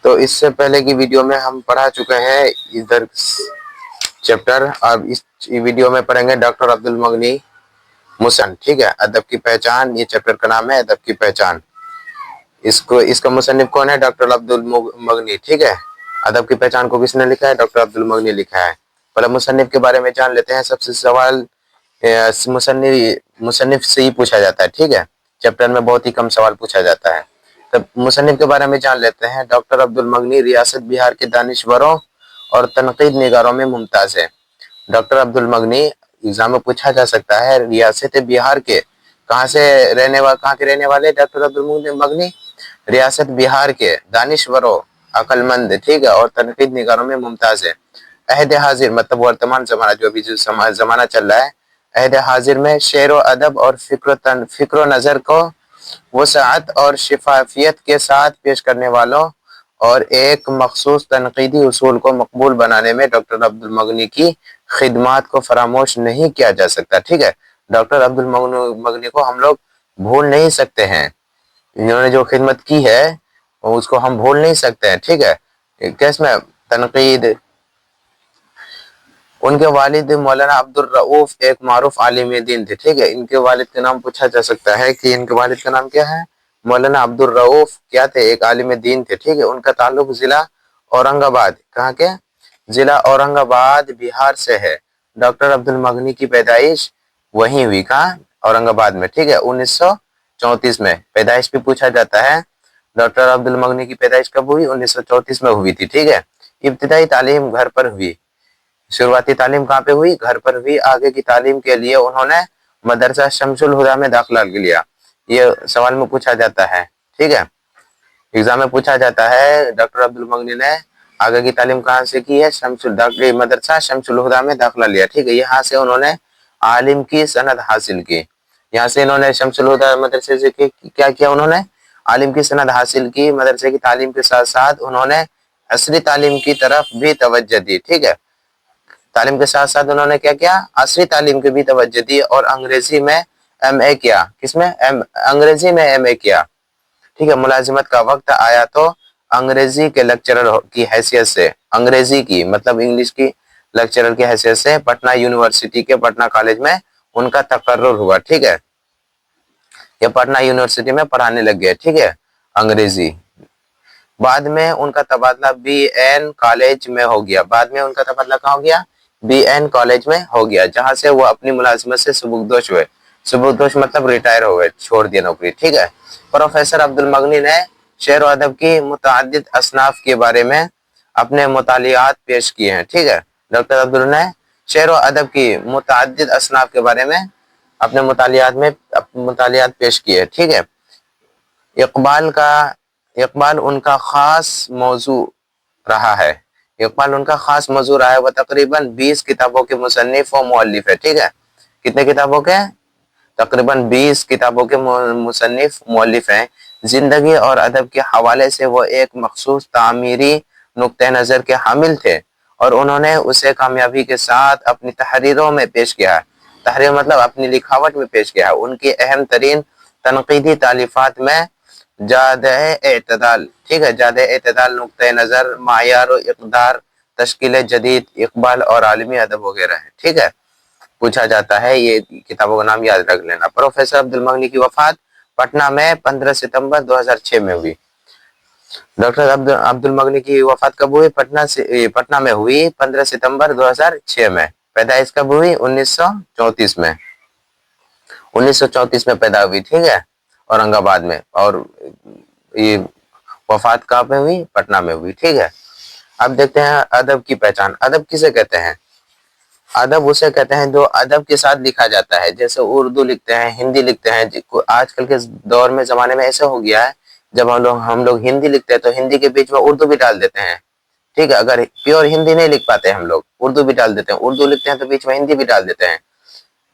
تو اس سے پہلے کی ویڈیو میں ہم پڑھا چکے ہیں ادھر چیپٹر. اب اس ویڈیو میں پڑھیں گے ڈاکٹر عبد المغنی مصنف. ٹھیک ہے, ادب کی پہچان, یہ چیپٹر کا نام ہے ادب کی پہچان. اس کا مصنف کون ہے؟ ڈاکٹر عبد المغنی. ٹھیک ہے, ادب کی پہچان کو کس نے لکھا ہے؟ ڈاکٹر عبد المغنی لکھا ہے. پہلے مصنف کے بارے میں جان لیتے ہیں. سب سے سوال مصنف سے ہی پوچھا جاتا ہے. ٹھیک ہے, چیپٹر میں بہت ہی کم سوال پوچھا جاتا ہے. تب مصنف کے بارے میں جان لیتے ہیں. ڈاکٹر عبد المغنی ریاست بہار کے دانشوروں اور تنقید نگاروں میں ممتاز ہے. ڈاکٹر عبد المغنی ایگزام میں پوچھا جا سکتا ہے ریاست بہار کے کہاں کے رہنے والے ڈاکٹر عبد المغنی؟ ریاست بہار کے دانشوروں, عقل مند, ٹھیک ہے, اور تنقید نگاروں میں ممتاز ہے. عہد حاضر مطلب ورتمان زمانہ, جو ابھی زمانہ چل رہا ہے, عہد حاضر میں شعر و ادب اور فکر و نظر کو وسعت اور شفافیت کے ساتھ پیش کرنے والوں اور ایک مخصوص تنقیدی اصول کو مقبول بنانے میں ڈاکٹر عبد المغنی کی خدمات کو فراموش نہیں کیا جا سکتا. ٹھیک ہے, ڈاکٹر عبد المغنی کو ہم لوگ بھول نہیں سکتے ہیں. انہوں نے جو خدمت کی ہے اس کو ہم بھول نہیں سکتے ہیں. ٹھیک ہے, کیس میں تنقید. ان کے والد مولانا عبد الرؤف ایک معروف عالم دین تھے. ٹھیک ہے, ان کے والد کا نام پوچھا جا سکتا ہے کہ ان کے والد کا نام کیا ہے؟ مولانا عبد الرؤف کیا تھے؟ ایک عالم دین تھے. ٹھیک ہے, ان کا تعلق ضلع اورنگ آباد, کہاں کے؟ ضلع اورنگ آباد بہار سے ہے. ڈاکٹر عبد المغنی کی پیدائش وہیں ہوئی, کہاں؟ اورنگ آباد میں. ٹھیک ہے, 1934 میں پیدائش بھی پوچھا جاتا ہے. ڈاکٹر عبد المغنی کی پیدائش کب ہوئی؟ 1934 میں ہوئی تھی. ٹھیک ہے, ابتدائی تعلیم گھر پر ہوئی. شروعاتی تعلیم کہاں پہ ہوئی؟ گھر پر ہوئی. آگے کی تعلیم کے لیے انہوں نے مدرسہ شمس الہدیٰ میں داخلہ لیا. یہ سوال میں پوچھا جاتا ہے. ٹھیک ہے, ایگزام میں پوچھا جاتا ہے ڈاکٹر عبد المغنی نے آگے کی تعلیم کہاں سے کی ہے؟ مدرسہ شمس الہدیٰ میں داخلہ لیا. ٹھیک ہے, یہاں سے انہوں نے عالم کی سند حاصل کی. یہاں سے انہوں نے شمس الہدیٰ مدرسے سے کیا کیا؟ انہوں نے عالم کی سند حاصل کی. مدرسے کی تعلیم کے ساتھ ساتھ انہوں نے عصری تعلیم کی طرف بھی توجہ دی. ٹھیک ہے, تعلیم کے ساتھ ساتھ انہوں نے کیا کیا؟ عصری تعلیم کی بھی توجہ دی اور انگریزی میں ایم اے کیا. کس میں؟ انگریزی میں ایم اے کیا. ٹھیک ہے, ملازمت کا وقت آیا تو انگریزی کے لیکچرر کی حیثیت سے, انگریزی کی مطلب انگلش کی لیکچرر کی حیثیت سے پٹنہ یونیورسٹی کے پٹنہ کالج میں ان کا تقرر ہوا. ٹھیک ہے, یہ پٹنہ یونیورسٹی میں پڑھانے لگ گئے. ٹھیک ہے, انگریزی. بعد میں ان کا تبادلہ بی این کالج میں ہو گیا. بعد میں ان کا تبادلہ کہاں ہو گیا؟ بی این کالج میں ہو گیا, جہاں سے وہ اپنی ملازمت سے سبکدوش ہوئے. سبکدوش مطلب ریٹائر ہو گئے, چھوڑ دیا نوکری. ٹھیک ہے, پروفیسر عبد المغنی نے شعر و ادب کی متعدد اصناف کے بارے میں اپنے مطالعات پیش کیے ہیں. ٹھیک ہے, ڈاکٹر عبد المغنی نے شعر و ادب کی متعدد اصناف کے بارے میں اپنے مطالعات پیش کیے. ٹھیک ہے, اقبال ان کا خاص موضوع رہا ہے. اقبال ان کا خاص موضوع رہا ہے. وہ تقریباً 20 کتابوں کے مصنف و مؤلف ہے. ٹھیک ہے, کتنے کتابوں کے؟ تقریباً 20 کتابوں کے مصنف مؤلف ہیں. زندگی اور ادب کے حوالے سے وہ ایک مخصوص تعمیری نقطہ نظر کے حامل تھے اور انہوں نے اسے کامیابی کے ساتھ اپنی تحریروں میں پیش کیا ہے. تحریر مطلب اپنی لکھاوٹ میں پیش کیا ہے. ان کی اہم ترین تنقیدی تالیفات میں جادہ اعتدال, ٹھیک ہے, جادہ اعتدال, نقطہ نظر, معیار و اقدار, تشکیل جدید, اقبال اور عالمی ادب وغیرہ ہے. ٹھیک ہے, پوچھا جاتا ہے, یہ کتابوں کا نام یاد رکھ لینا. پروفیسر عبد المغنی کی وفات پٹنہ میں 15 ستمبر 2006 میں ہوئی. ڈاکٹر عبد المغنی کی وفات کب ہوئی؟ پٹنہ میں ہوئی 15 ستمبر 2006 میں. پیدائش کب ہوئی؟ 1934 میں. 1934 میں پیدا ہوئی. ٹھیک ہے, اورنگ آباد میں. اور یہ وفات کہاں پہ ہوئی؟ پٹنہ میں ہوئی. ٹھیک ہے, اب دیکھتے ہیں ادب کی پہچان. ادب کسے کہتے ہیں؟ ادب اسے کہتے ہیں جو ادب کے ساتھ لکھا جاتا ہے. جیسے اردو لکھتے ہیں, ہندی لکھتے ہیں. آج کل کے دور میں زمانے میں ایسا ہو گیا ہے, جب ہم لوگ ہندی لکھتے ہیں تو ہندی کے بیچ میں اردو بھی ڈال دیتے ہیں. ٹھیک ہے, اگر پیور ہندی نہیں لکھ پاتے ہم لوگ, اردو بھی ڈال دیتے ہیں. اردو لکھتے ہیں تو بیچ میں ہندی بھی ڈال دیتے ہیں.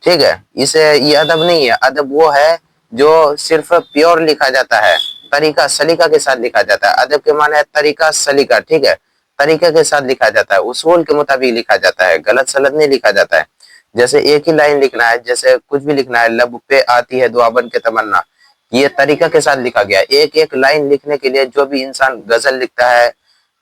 ٹھیک ہے, یہ ادب نہیں ہے. ادب وہ ہے جو صرف پیور لکھا جاتا ہے, طریقہ سلیقہ کے ساتھ لکھا جاتا ہے. ادب کے معنی ہے طریقہ سلیقہ. ٹھیک ہے, طریقے کے ساتھ لکھا جاتا ہے, اصول کے مطابق لکھا جاتا ہے, غلط سلط نہیں لکھا جاتا ہے. جیسے ایک ہی لائن لکھنا ہے, جیسے کچھ بھی لکھنا ہے, لب پہ آتی ہے دعا بن کے تمنا, یہ طریقہ کے ساتھ لکھا گیا ہے. ایک ایک لائن لکھنے کے لیے جو بھی انسان غزل لکھتا ہے,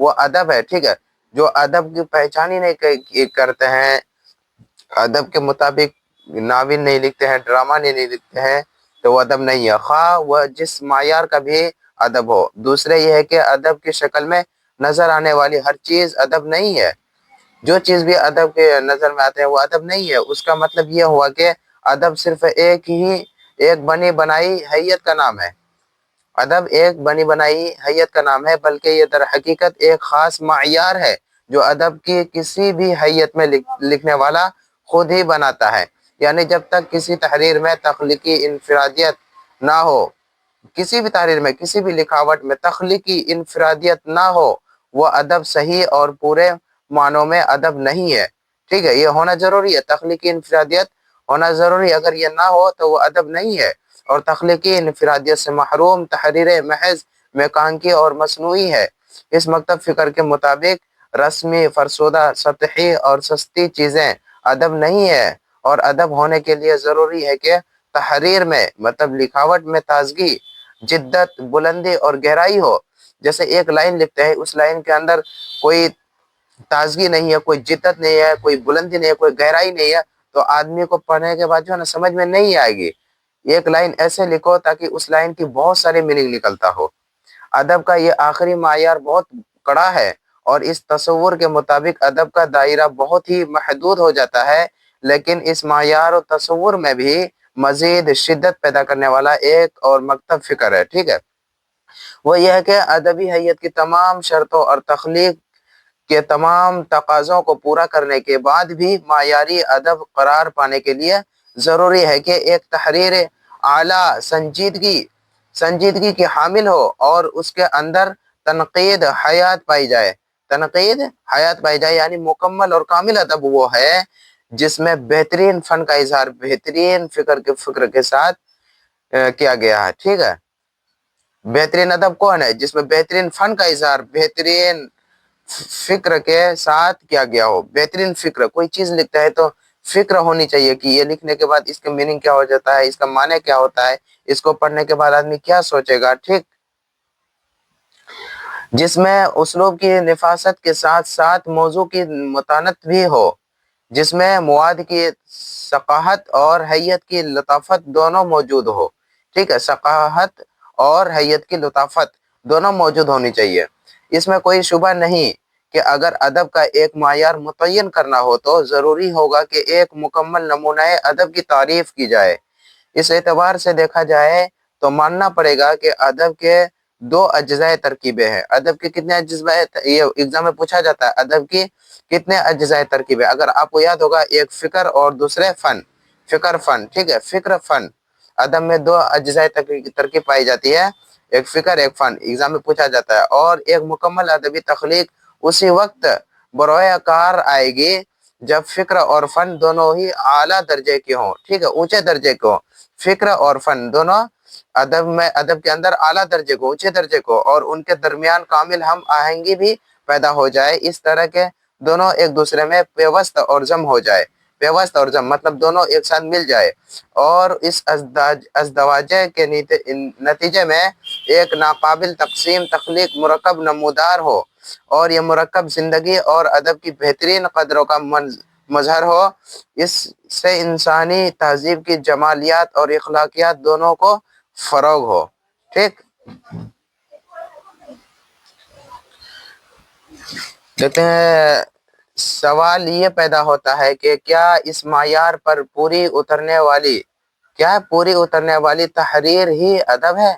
وہ ادب ہے، ٹھیک ہے۔ جو ادب کی پہچان ہی نہیں کرتے ہیں، ادب کے مطابق ناول نہیں لکھتے ہیں، ڈرامہ نہیں لکھتے ہیں، تو وہ ادب نہیں ہے، خواہ وہ جس معیار کا بھی ادب ہو۔ دوسرے یہ ہے کہ ادب کی شکل میں نظر آنے والی ہر چیز ادب نہیں ہے۔ جو چیز بھی ادب کے نظر میں آتے ہیں وہ ادب نہیں ہے۔ اس کا مطلب یہ ہوا کہ ادب صرف ایک بنی بنائی حیت کا نام ہے۔ ادب ایک بنی بنائی حیت کا نام ہے، بلکہ یہ در حقیقت ایک خاص معیار ہے جو ادب کی کسی بھی حیت میں لکھنے والا خود ہی بناتا ہے۔ یعنی جب تک کسی تحریر میں تخلیقی انفرادیت نہ ہو، کسی بھی تحریر میں، کسی بھی لکھاوٹ میں تخلیقی انفرادیت نہ ہو، وہ ادب صحیح اور پورے معنوں میں ادب نہیں ہے، ٹھیک ہے۔ یہ ہونا ضروری ہے، تخلیقی انفرادیت ہونا ضروری ہے۔ اگر یہ نہ ہو تو وہ ادب نہیں ہے، اور تخلیقی انفرادیت سے محروم تحریریں محض میکانکی اور مصنوعی ہے۔ اس مکتب فکر کے مطابق رسمی، فرسودہ، سطحی اور سستی چیزیں ادب نہیں ہے، اور ادب ہونے کے لیے ضروری ہے کہ تحریر میں، مطلب لکھاوٹ میں تازگی، جدت، بلندی اور گہرائی ہو۔ جیسے ایک لائن لکھتے ہیں، اس لائن کے اندر کوئی تازگی نہیں ہے، کوئی جدت نہیں ہے، کوئی بلندی نہیں ہے، کوئی گہرائی نہیں ہے، تو آدمی کو پڑھنے کے بعد جو ہے نا سمجھ میں نہیں آئے گی۔ ایک لائن ایسے لکھو تاکہ اس لائن کی بہت سارے میننگ نکلتا ہو۔ ادب کا یہ آخری معیار بہت کڑا ہے، اور اس تصور کے مطابق ادب کا دائرہ بہت ہی محدود ہو جاتا ہے، لیکن اس معیار و تصور میں بھی مزید شدت پیدا کرنے والا ایک اور مکتب فکر ہے، ٹھیک ہے۔ وہ یہ ہے کہ ادبی حیت کی تمام شرطوں اور تخلیق کے تمام تقاضوں کو پورا کرنے کے بعد بھی معیاری ادب قرار پانے کے لیے ضروری ہے کہ ایک تحریر اعلیٰ سنجیدگی کی حامل ہو، اور اس کے اندر تنقید حیات پائی جائے۔ یعنی مکمل اور کامل ادب وہ ہے جس میں بہترین فن کا اظہار بہترین فکر کے ساتھ کیا گیا ہے، ٹھیک ہے۔ بہترین ادب کون ہے؟ جس میں بہترین فن کا اظہار بہترین فکر کے ساتھ کیا گیا ہو۔ بہترین فکر، کوئی چیز لکھتا ہے تو فکر ہونی چاہیے کہ یہ لکھنے کے بعد اس کا میننگ کیا ہو جاتا ہے، اس کا معنی کیا ہوتا ہے، اس کو پڑھنے کے بعد آدمی کیا سوچے گا، ٹھیک۔ جس میں اسلوب کی نفاست کے ساتھ ساتھ موضوع کی متانت بھی ہو، جس میں مواد کی ثقافت اور حیت کی لطافت دونوں موجود ہو، ٹھیک ہے۔ ثقافت اور حیت کی لطافت دونوں موجود ہونی چاہیے۔ اس میں کوئی شبہ نہیں کہ اگر ادب کا ایک معیار متعین کرنا ہو تو ضروری ہوگا کہ ایک مکمل نمونہ ادب کی تعریف کی جائے۔ اس اعتبار سے دیکھا جائے تو ماننا پڑے گا کہ ادب کے دو اجزائے ترکیبیں ہیں۔ ادب کے کتنے اجزائے، یہ ایگزام میں پوچھا جاتا ہے، ادب کی کتنے اجزائے ترکیبیں؟ اگر آپ کو یاد ہوگا، ایک فکر اور دوسرے فن، فن، ٹھیک ہے۔ فکر، فن، ادب میں دو اجزائے ترکیب پائی جاتی ہے، ایک فکر، ایک فن، ایگزام میں پوچھا جاتا ہے۔ اور ایک مکمل ادبی تخلیق اسی وقت بروئے کار آئے گی جب فکر اور فن دونوں ہی اعلیٰ درجے کے ہوں، ٹھیک ہے، اونچے درجے کو۔ فکر اور فن دونوں ادب کے اندر اعلیٰ درجے کو، اونچے درجے کو، اور ان کے درمیان کامل ہم آہنگی بھی پیدا ہو جائے، اس طرح کے دونوں ایک دوسرے میں پیوست اور ضم ہو جائے۔ پیوست اور ضم مطلب دونوں ایک ساتھ مل جائے، اور اس ازدواجے کے نتیجے میں ایک ناقابل تقسیم تخلیق مرکب نمودار ہو، اور یہ مرکب زندگی اور ادب کی بہترین قدروں کا مظہر ہو۔ اس سے انسانی تہذیب کی جمالیات اور اخلاقیات دونوں کو فروغ ہو، ٹھیک۔ کہتے ہیں سوال یہ پیدا ہوتا ہے کہ کیا اس معیار پر پوری اترنے والی تحریر ہی ادب ہے،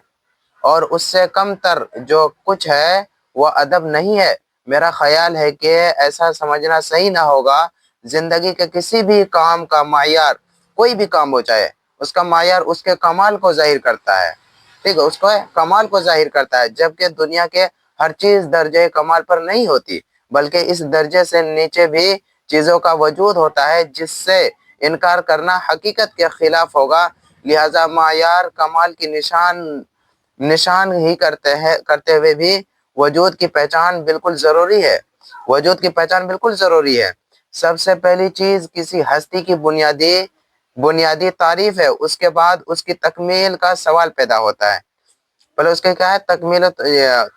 اور اس سے کم تر جو کچھ ہے وہ ادب نہیں ہے؟ میرا خیال ہے کہ ایسا سمجھنا صحیح نہ ہوگا۔ زندگی کے کسی بھی کام کا معیار، کوئی بھی کام ہو چاہے، اس کا معیار اس کے کمال کو ظاہر کرتا ہے، ٹھیک ہے، اس کو کمال کو ظاہر کرتا ہے، جبکہ دنیا کے ہر چیز درجے کمال پر نہیں ہوتی، بلکہ اس درجے سے نیچے بھی چیزوں کا وجود ہوتا ہے جس سے انکار کرنا حقیقت کے خلاف ہوگا۔ لہذا معیار کمال کی نشان ہی کرتے ہوئے بھی وجود کی پہچان بالکل ضروری ہے۔ سب سے پہلی چیز کسی ہستی کی بنیادی تعریف ہے، اس کے بعد اس کی تکمیل کا سوال پیدا ہوتا ہے۔ پہلے اس کے کیا ہے؟ تکمیل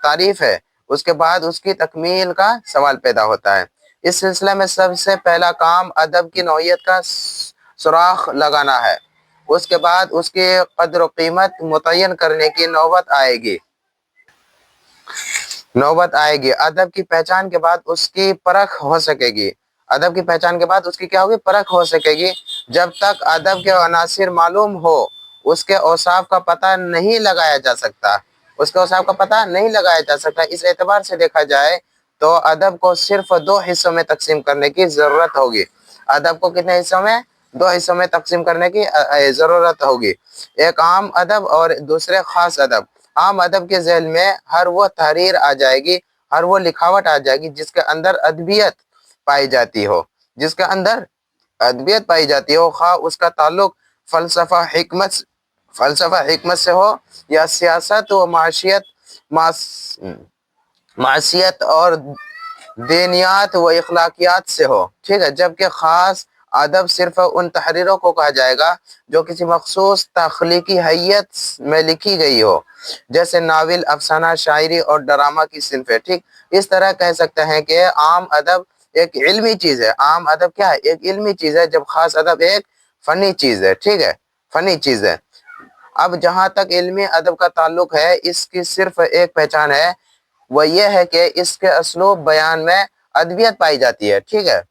تعریف ہے، اس کے بعد اس کی تکمیل کا سوال پیدا ہوتا ہے۔ اس سلسلے میں سب سے پہلا کام ادب کی نوعیت کا سراغ لگانا ہے، اس کے بعد اس کی قدر و قیمت متعین کرنے کی نوبت آئے گی۔ ادب کی پہچان کے بعد اس کی پرکھ ہو سکے گی۔ ادب کی پہچان کے بعد اس کی کیا ہوگی؟ پرکھ ہو سکے گی۔ جب تک ادب کے عناصر معلوم ہو اس کے اوصاف کا پتہ نہیں لگایا جا سکتا۔ اس اعتبار سے دیکھا جائے تو ادب کو صرف دو حصوں میں تقسیم کرنے کی ضرورت ہوگی۔ ادب کو کتنے حصوں میں؟ دو حصوں میں تقسیم کرنے کی ضرورت ہوگی، ایک عام ادب اور دوسرے خاص ادب۔ عام ادب کے ذیل میں ہر وہ تحریر آ جائے گی، ہر وہ لکھاوٹ آ جائے گی جس کے اندر ادبیت پائی جاتی ہو، خواہ اس کا تعلق فلسفہ حکمت سے ہو یا سیاست و معاشیت اور دینیات و اخلاقیات سے ہو، ٹھیک ہے۔ جبکہ خاص ادب صرف ان تحریروں کو کہا جائے گا جو کسی مخصوص تخلیقی حیت میں لکھی گئی ہو، جیسے ناول، افسانہ، شاعری اور ڈرامہ کی صنفیں، ٹھیک۔ اس طرح کہہ سکتے ہیں کہ عام ادب ایک علمی چیز ہے۔ عام ادب کیا ہے؟ ایک علمی چیز ہے، جب خاص ادب ایک فنی چیز ہے، ٹھیک ہے، فنی چیز ہے۔ اب جہاں تک علمی ادب کا تعلق ہے، اس کی صرف ایک پہچان ہے، وہ یہ ہے کہ اس کے اسلوب بیان میں ادبیت پائی جاتی ہے، ٹھیک ہے۔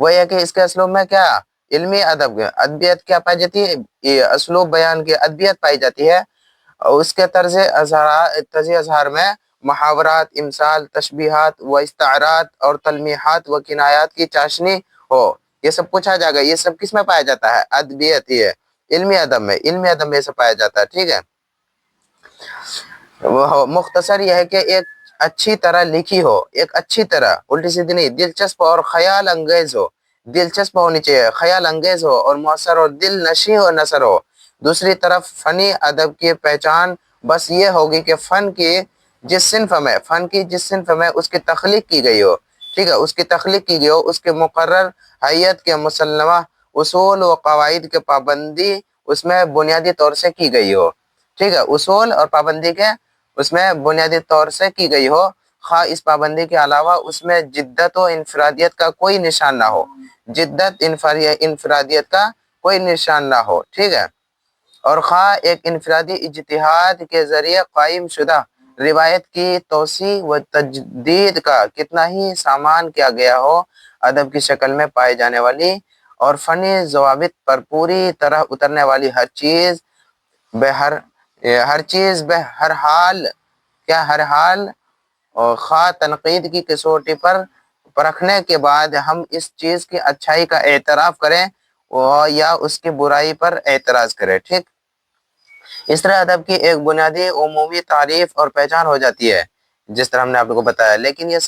وہ یہ کہ اس کے اسلوب میں کیا؟ علمی ادب میں ادبیت کیا پائی جاتی ہے؟ یہ اسلوب بیان کی ادبیت پائی جاتی ہے۔ اس کے طرز اظہار میں محاورات، امثال، تشبیہات و استعارات اور تلمیحات و کنایات کی چاشنی ہو، یہ سب کچھ آ جائے گا۔ یہ سب کس میں پایا جاتا ہے؟ ادبیت، یہ علمی ادب میں یہ سب پایا جاتا ہے، ٹھیک ہے۔ مختصر یہ ہے کہ ایک اچھی طرح لکھی ہو، ایک اچھی طرح، الٹی سیدھی نہیں، دلچسپ اور خیال انگیز ہو، دلچسپ ہونی چاہیے، خیال انگیز ہو اور مؤثر اور دل نشیں و نثر ہو۔ دوسری طرف فنی ادب کی پہچان بس یہ ہوگی کہ فن کی جس صنف میں اس کی تخلیق کی گئی ہو، ٹھیک ہے، اس کی تخلیق کی گئی ہو، اس کے مقرر حیت کے مسلمہ اصول و قواعد کے پابندی اس میں بنیادی طور سے کی گئی ہو، ٹھیک ہے، اصول اور پابندی کے اس میں بنیادی طور سے کی گئی ہو، خواہ اس پابندی کے علاوہ اس میں جدت و انفرادیت کا کوئی نشان نہ ہو، ٹھیک ہے، اور خواہ ایک انفرادی اجتہاد کے ذریعے قائم شدہ روایت کی توسیع و تجدید کا کتنا ہی سامان کیا گیا ہو۔ ادب کی شکل میں پائے جانے والی اور فنی ضوابط پر پوری طرح اترنے والی ہر چیز ہر حال اور خواہ تنقید کی کسوٹی پر پرکھنے کے بعد ہم اس چیز کی اچھائی کا اعتراف کریں یا اس کی برائی پر اعتراض کریں، ٹھیک۔ اس طرح ادب کی ایک بنیادی عمومی تعریف اور پہچان ہو جاتی ہے، جس طرح ہم نے آپ کو بتایا۔ لیکن یہ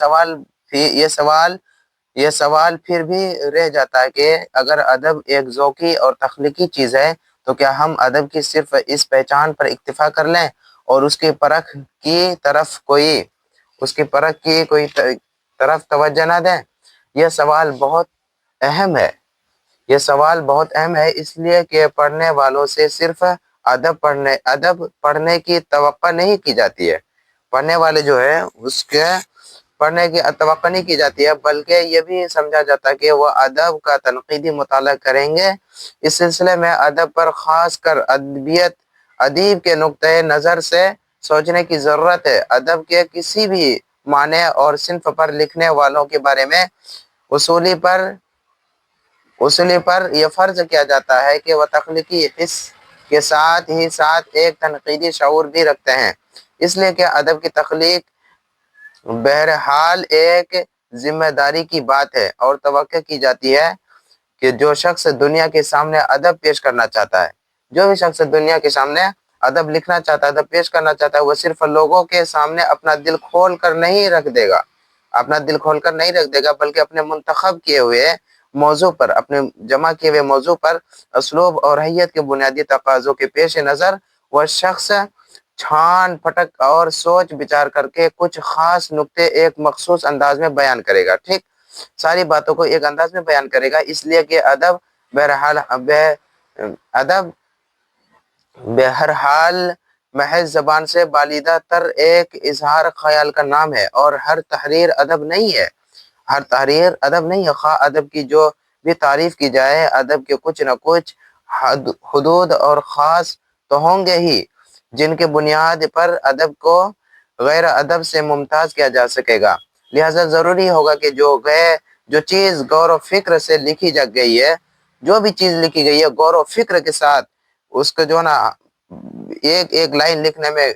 سوال پھر بھی رہ جاتا ہے کہ اگر ادب ایک ذوقی اور تخلیقی چیز ہے تو کیا ہم ادب کی صرف اس پہچان پر اکتفا کر لیں اور اس کی پرکھ کی طرف توجہ نہ دیں؟ یہ سوال بہت اہم ہے، اس لیے کہ پڑھنے والوں سے صرف ادب پڑھنے کی توقع نہیں کی جاتی ہے، پڑھنے والے جو ہے اس کے پڑھنے کی توقع نہیں کی جاتی ہے، بلکہ یہ بھی سمجھا جاتا ہے کہ وہ ادب کا تنقیدی مطالعہ کریں گے۔ اس سلسلے میں ادب پر خاص کر ادیب کے نقطۂ نظر سے سوچنے کی ضرورت ہے۔ ادب کے کسی بھی معنی اور صنف پر لکھنے والوں کے بارے میں اصولی پر یہ فرض کیا جاتا ہے کہ وہ تخلیقی حس کے ساتھ ہی ایک تنقیدی شعور بھی رکھتے ہیں، اس لیے کہ ادب کی تخلیق بہرحال ایک ذمہ داری کی بات ہے اور توقع کی جاتی ہے کہ جو شخص دنیا کے سامنے ادب پیش کرنا چاہتا ہے، جو بھی شخص دنیا کے سامنے ادب لکھنا چاہتا ہے، ادب پیش کرنا چاہتا ہے، وہ صرف لوگوں کے سامنے اپنا دل کھول کر نہیں رکھ دے گا بلکہ اپنے منتخب کیے ہوئے موضوع پر، اپنے جمع کیے ہوئے موضوع پر اسلوب اور حیت کے بنیادی تقاضوں کے پیش نظر وہ شخص چھان پھٹک اور سوچ بچار کر کے کچھ خاص نکتے ایک مخصوص انداز میں بیان کرے گا، ٹھیک، ساری باتوں کو ایک انداز میں بیان کرے گا، اس لیے کہ ادب بہرحال محض زبان سے بالیدہ تر ایک اظہار خیال کا نام ہے، اور ہر تحریر ادب نہیں ہے، ہر تحریر ادب نہیں ہے۔ خواہ ادب کی جو بھی تعریف کی جائے، ادب کے کچھ نہ کچھ حدود اور خاص تو ہوں گے ہی، جن کے بنیاد پر ادب کو غیر ادب سے ممتاز کیا جا سکے گا۔ لہذا ضروری ہوگا کہ جو چیز غور و فکر سے لکھی جا گئی ہے، جو بھی چیز لکھی گئی ہے غور و فکر کے ساتھ، اس کو جو نا ایک ایک لائن لکھنے میں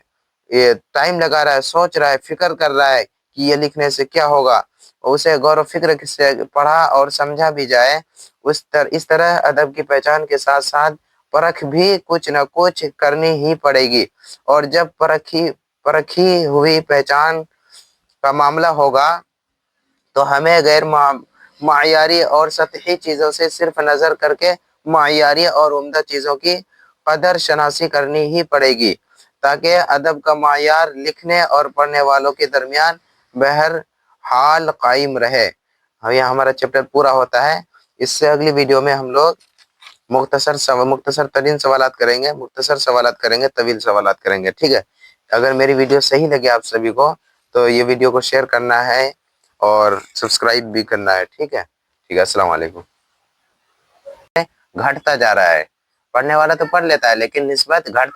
یہ ٹائم لگا رہا ہے، سوچ رہا ہے، فکر کر رہا ہے کہ یہ لکھنے سے کیا ہوگا، اسے غور و فکر سے پڑھا اور سمجھا بھی جائے۔ اس طرح ادب کی پہچان کے ساتھ ساتھ پرکھ بھی کچھ نہ کچھ کرنی ہی پڑے گی، اور جب پرکھی ہوئی پہچان کا معاملہ ہوگا تو ہمیں غیر معیاری اور سطحی چیزوں سے صرف نظر کر کے معیاری اور عمدہ چیزوں کی قدر شناسی کرنی ہی پڑے گی، تاکہ ادب کا معیار لکھنے اور پڑھنے والوں کے درمیان بہرحال قائم رہے۔ یہ ہمارا چیپٹر پورا ہوتا ہے۔ اس سے اگلی ویڈیو میں ہم لوگ مختصر ترین سوالات کریں گے، طویل سوالات کریں گے، ٹھیک ہے۔ اگر میری ویڈیو صحیح لگے آپ سبھی کو تو یہ ویڈیو کو شیئر کرنا ہے اور سبسکرائب بھی کرنا ہے، ٹھیک ہے۔ السلام علیکم۔ گھٹتا جا رہا ہے، پڑھنے والا تو پڑھ لیتا ہے لیکن نسبت گھٹ